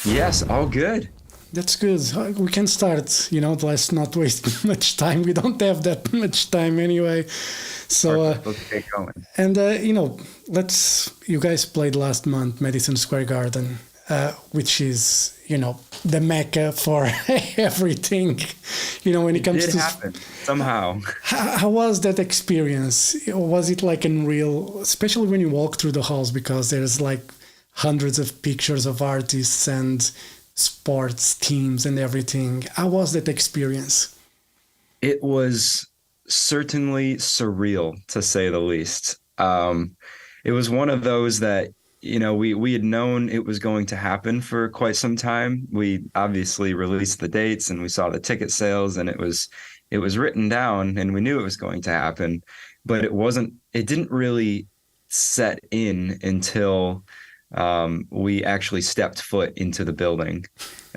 Yes, all good. That's good. We can start. Let's not waste much time. We don't have that much time anyway. So, Perfect. Let's get going. and let's. You guys played last month, Madison Square Garden, which is the mecca for everything. When it It comes did to happen somehow. how was that experience? Was it like unreal, especially when you walk through the halls because there's like hundreds of pictures of artists and sports teams and everything. How was that experience? It was certainly surreal, to say the least. It was one of those that, we had known it was going to happen for quite some time. We obviously released the dates and we saw the ticket sales, and it was written down and we knew it was going to happen, but it didn't really set in until we actually stepped foot into the building.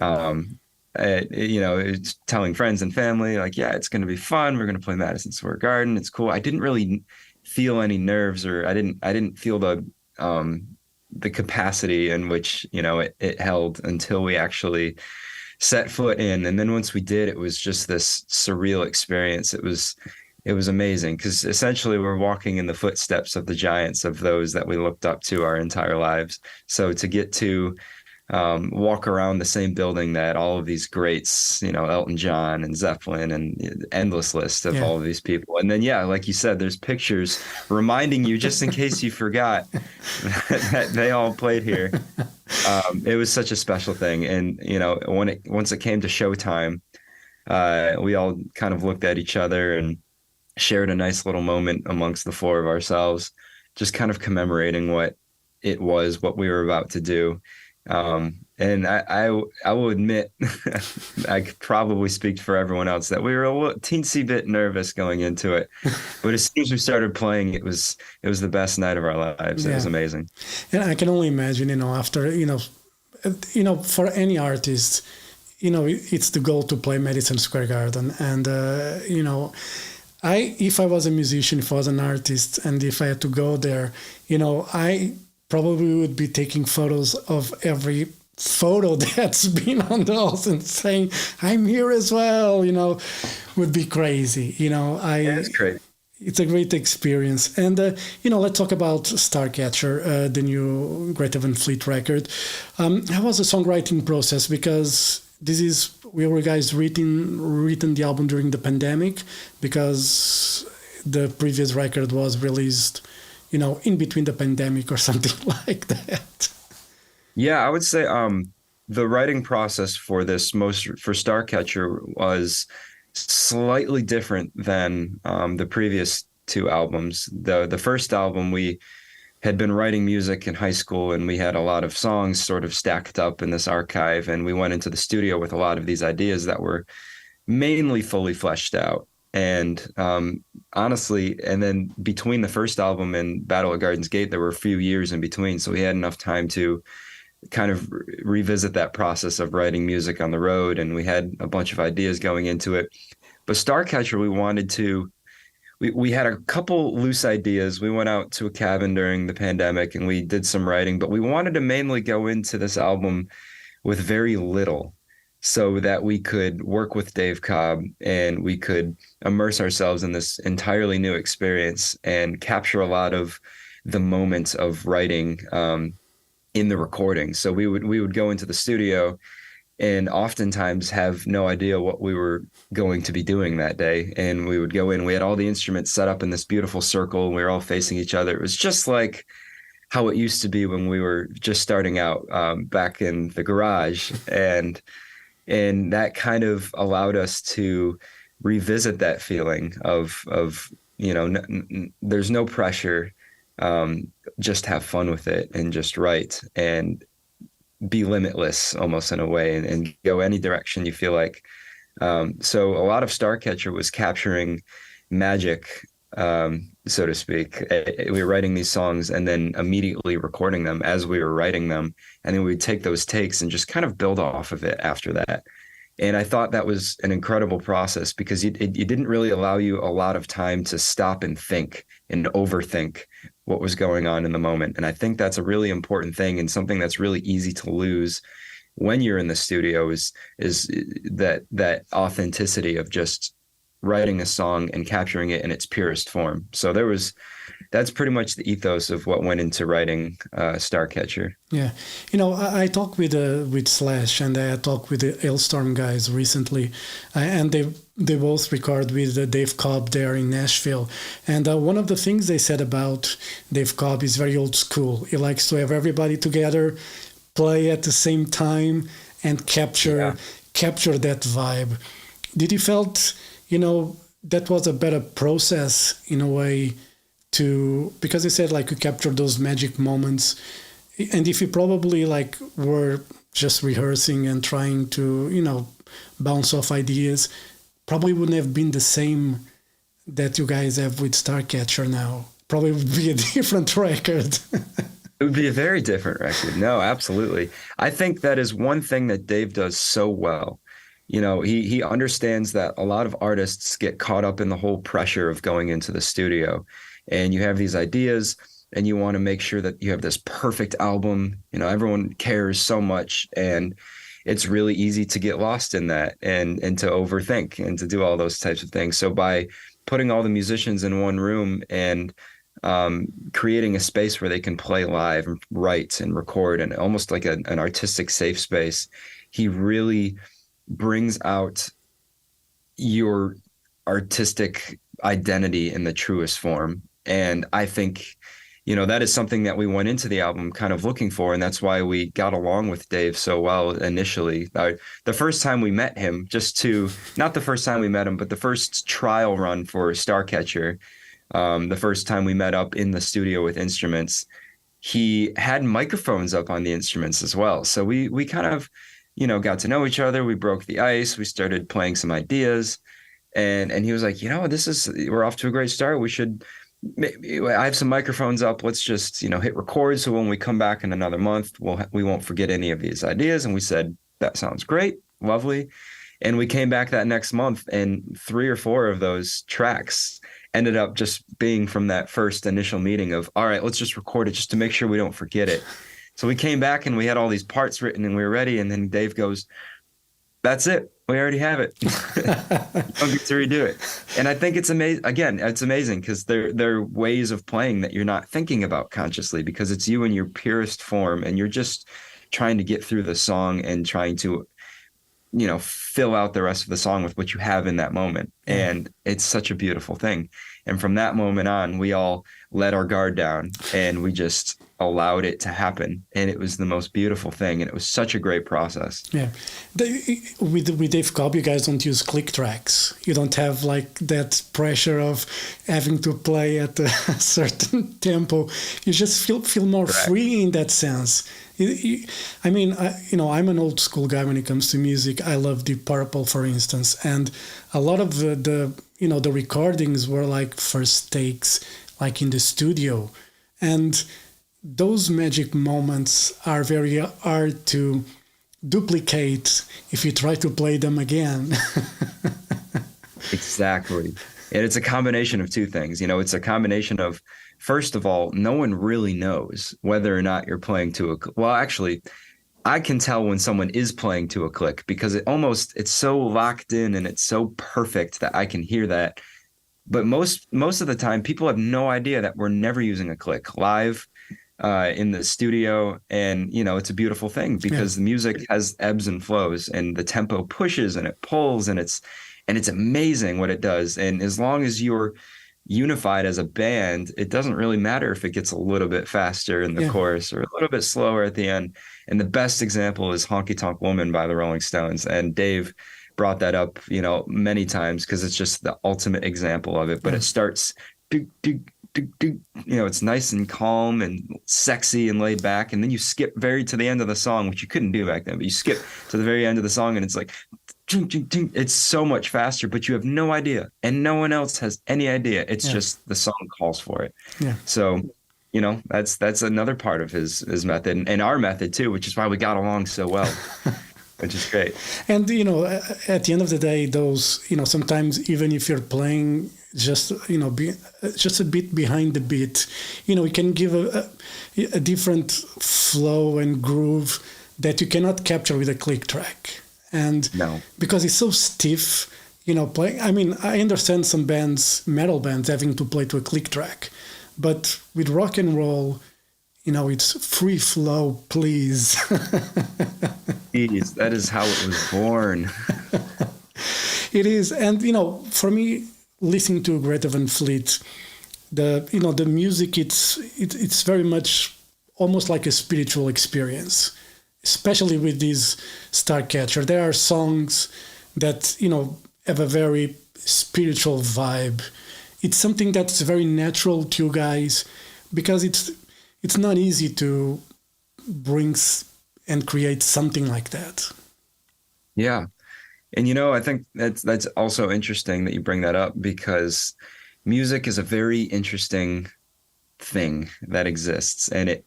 Um, it's telling friends and family, like, yeah, it's going to be fun. We're going to play Madison Square Garden. It's cool. I didn't really feel any nerves, or I didn't feel the capacity in which, it held until we actually set foot in. And then once we did, it was just this surreal experience. It was amazing because essentially we're walking in the footsteps of the giants, of those that we looked up to our entire lives. So to get to walk around the same building that all of these greats, Elton John and Zeppelin and endless list of Yeah. all of these people. And then, yeah, like you said, there's pictures reminding you, just in case you forgot, that they all played here. It was such a special thing. And, once it came to showtime, we all kind of looked at each other and shared a nice little moment amongst the four of ourselves, just kind of commemorating what we were about to do. And I will admit, I could probably speak for everyone else, that we were a little teensy bit nervous going into it, but as soon as we started playing, it was the best night of our lives. It was Yeah. amazing. And I can only imagine, after, for any artist, it's the goal to play Madison Square Garden. And, if I was a musician, if I was an artist, and if I had to go there, I probably would be taking photos of every photo that's been on the walls and saying, I'm here as well, would be crazy. Yeah, it's great. It's a great experience. And, let's talk about Starcatcher, the new Greta Van Fleet record. How was the songwriting process? Because we were guys written the album during the pandemic, because the previous record was released, in between the pandemic or something like that. Yeah, I would say the writing process for Starcatcher was slightly different than the previous two albums. The first album, we had been writing music in high school, and we had a lot of songs sort of stacked up in this archive, and we went into the studio with a lot of these ideas that were mainly fully fleshed out. And honestly, and then between the first album and Battle at Garden's Gate, there were a few years in between, so we had enough time to kind of revisit that process of writing music on the road, and we had a bunch of ideas going into it. But Starcatcher, we had a couple loose ideas. We went out to a cabin during the pandemic and we did some writing, but we wanted to mainly go into this album with very little, so that we could work with Dave Cobb and we could immerse ourselves in this entirely new experience and capture a lot of the moments of writing in the recording. So we would go into the studio and oftentimes have no idea what we were going to be doing that day. And we would go in, we had all the instruments set up in this beautiful circle, and we were all facing each other. It was just like how it used to be when we were just starting out back in the garage. And that kind of allowed us to revisit that feeling of there's no pressure, just have fun with it and just write and be limitless almost in a way, and go any direction you feel like. So a lot of Starcatcher was capturing magic, so to speak. We were writing these songs and then immediately recording them as we were writing them. And then we'd take those takes and just kind of build off of it after that. And I thought that was an incredible process because it didn't really allow you a lot of time to stop and think and overthink what was going on in the moment. And I think that's a really important thing, and something that's really easy to lose when you're in the studio is that authenticity of just writing a song and capturing it in its purest form. So that's pretty much the ethos of what went into writing Starcatcher. Yeah, I talked with Slash, and I talked with the Hailstorm guys recently, and they both record with Dave Cobb there in Nashville. And one of the things they said about Dave Cobb is very old school. He likes to have everybody together, play at the same time, and capture that vibe. Did you felt that was a better process in a way? Because they said like you capture those magic moments, and if you probably like were just rehearsing and trying to bounce off ideas, probably wouldn't have been the same that you guys have with Starcatcher now. Probably would be a different record. It would be a very different record. No, absolutely. I think that is one thing that Dave does so well. He understands that a lot of artists get caught up in the whole pressure of going into the studio, and you have these ideas and you want to make sure that you have this perfect album. Everyone cares so much, and it's really easy to get lost in that and to overthink and to do all those types of things. So by putting all the musicians in one room and creating a space where they can play live and write and record, and almost like an artistic safe space, he really brings out your artistic identity in the truest form. And I think, that is something that we went into the album kind of looking for. And that's why we got along with Dave so well initially. The first time we met him, not the first time we met him, but the first trial run for Starcatcher, the first time we met up in the studio with instruments, he had microphones up on the instruments as well. So we kind of, got to know each other. We broke the ice. We started playing some ideas, and he was like, we're off to a great start. I have some microphones up. Let's just, hit record. So when we come back in another month, we won't forget any of these ideas. And we said, that sounds great. Lovely. And we came back that next month, and 3 or 4 of those tracks ended up just being from that first initial meeting of, all right, let's just record it just to make sure we don't forget it. So we came back and we had all these parts written and we were ready. And then Dave goes, that's it. We already have it. Don't get to redo it. And I think it's amazing. Again, it's amazing because they're ways of playing that you're not thinking about consciously, because it's you in your purest form and you're just trying to get through the song and trying to, fill out the rest of the song with what you have in that moment. And it's such a beautiful thing. And from that moment on, we all let our guard down and we just allowed it to happen. And it was the most beautiful thing. And it was such a great process. Yeah. With Dave Cobb, you guys don't use click tracks. You don't have like that pressure of having to play at a certain tempo. You just feel more free in that sense. I'm an old school guy when it comes to music. I love Deep Purple, for instance. And a lot of the recordings were like first takes, like in the studio. And those magic moments are very hard to duplicate if you try to play them again. Exactly. And it's a combination of two things. It's a combination of, first of all, no one really knows whether or not you're playing to a click. Well, actually, I can tell when someone is playing to a click because it's so locked in and it's so perfect that I can hear that. But most of the time, people have no idea that we're never using a click live in the studio. And, it's a beautiful thing because the music has ebbs and flows and the tempo pushes and it pulls and it's amazing what it does. And as long as you're unified as a band, it doesn't really matter if it gets a little bit faster in the chorus or a little bit slower at the end. And the best example is Honky Tonk Woman by the Rolling Stones. And Dave brought that up, many times because it's just the ultimate example of it. But it starts, it's nice and calm and sexy and laid back. And then you skip to the end of the song, which you couldn't do back then, but you skip to the very end of the song and it's like, it's so much faster, but you have no idea. And no one else has any idea. It's just the song calls for it. Yeah. So, that's another part of his method and our method too, which is why we got along so well. Which is great. And, at the end of the day, those, sometimes even if you're playing just, just a bit behind the beat, you can give a different flow and groove that you cannot capture with a click track. And No. because it's so stiff, playing. I mean, I understand some bands, metal bands, having to play to a click track, but with rock and roll, it's free flow, please. Jeez, that is how it was born. It is, and for me, listening to Greta Van Fleet, the music, it's very much almost like a spiritual experience, especially with this Starcatcher. There are songs that have a very spiritual vibe. It's something that's very natural to you guys, because it's not easy to bring and create something like that. Yeah. And I think that's also interesting that you bring that up, because music is a very interesting thing that exists, and it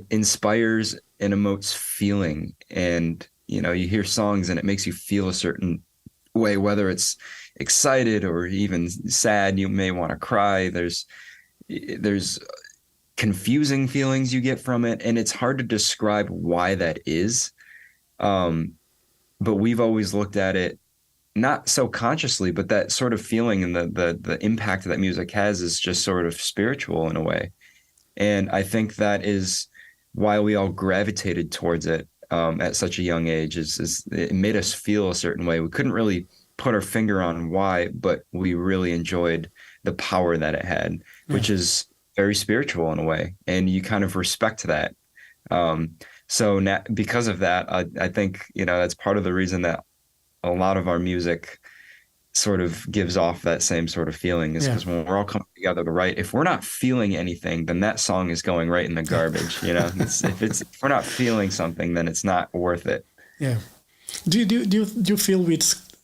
inspires and emotes feeling. And you hear songs and it makes you feel a certain way, whether it's excited or even sad. You may want to cry. There's confusing feelings you get from it, and it's hard to describe why that is. But we've always looked at it not so consciously, but that sort of feeling and the impact that music has is just sort of spiritual in a way. And I think that is why we all gravitated towards it at such a young age. Is it made us feel a certain way. We couldn't really put our finger on why, but we really enjoyed the power that it had, which is very spiritual in a way, and you kind of respect that. So now, because of that, I think that's part of the reason that a lot of our music sort of gives off that same sort of feeling, is because when we're all coming together to write, if we're not feeling anything, then that song is going right in the garbage. If we're not feeling something, then it's not worth it. Yeah. Do you feel with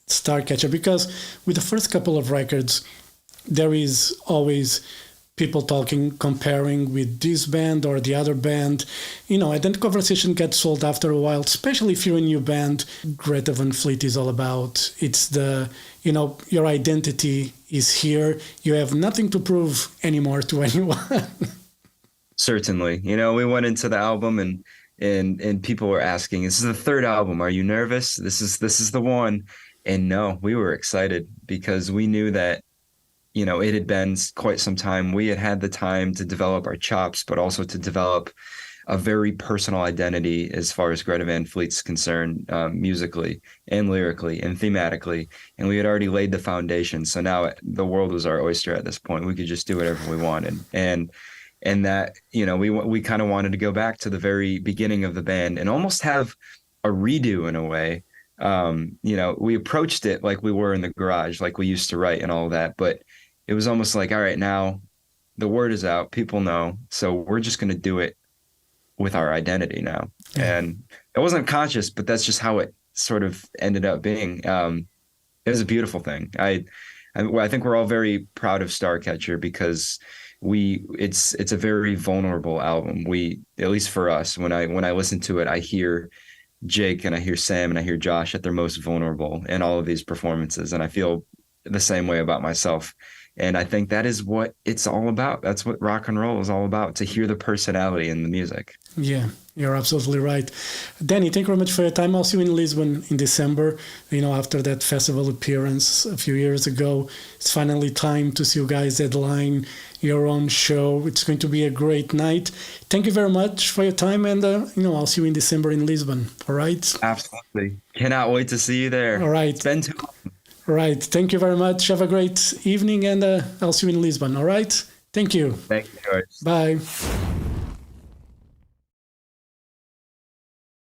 Starcatcher, because with the first couple of records, there is always people talking, comparing with this band or the other band, and then the conversation gets sold after a while, especially if you're a new band. Greta Van Fleet is all about, it's your identity is here. You have nothing to prove anymore to anyone. Certainly. We went into the album and people were asking, this is the third album. Are you nervous? This is the one. And no, we were excited, because we knew that it had been quite some time. We had had the time to develop our chops, but also to develop a very personal identity as far as Greta Van Fleet's concerned, musically and lyrically and thematically. And we had already laid the foundation. So now the world was our oyster at this point. We could just do whatever we wanted. And that, we kind of wanted to go back to the very beginning of the band and almost have a redo in a way. We approached it like we were in the garage, like we used to write and all of that, but it was almost like, all right, now the word is out, people know, so we're just going to do it with our identity now. Yeah. And it wasn't conscious, but that's just how it sort of ended up being. It was a beautiful thing. I think we're all very proud of Starcatcher, because it's a very vulnerable album. At least for us, when I listen to it, I hear Jake and I hear Sam and I hear Josh at their most vulnerable in all of these performances, and I feel the same way about myself. And I think that is what it's all about. That's what rock and roll is all about, to hear the personality in the music. Yeah, you're absolutely right. Danny, thank you very much for your time. I'll see you in Lisbon in December. After that festival appearance a few years ago, it's finally time to see you guys headline your own show. It's going to be a great night. Thank you very much for your time. And, I'll see you in December in Lisbon. All right? Absolutely. Cannot wait to see you there. All right. It's been too long. Right. Thank you very much. Have a great evening, and I'll see you in Lisbon. All right. Thank you. Thank you, George. Bye.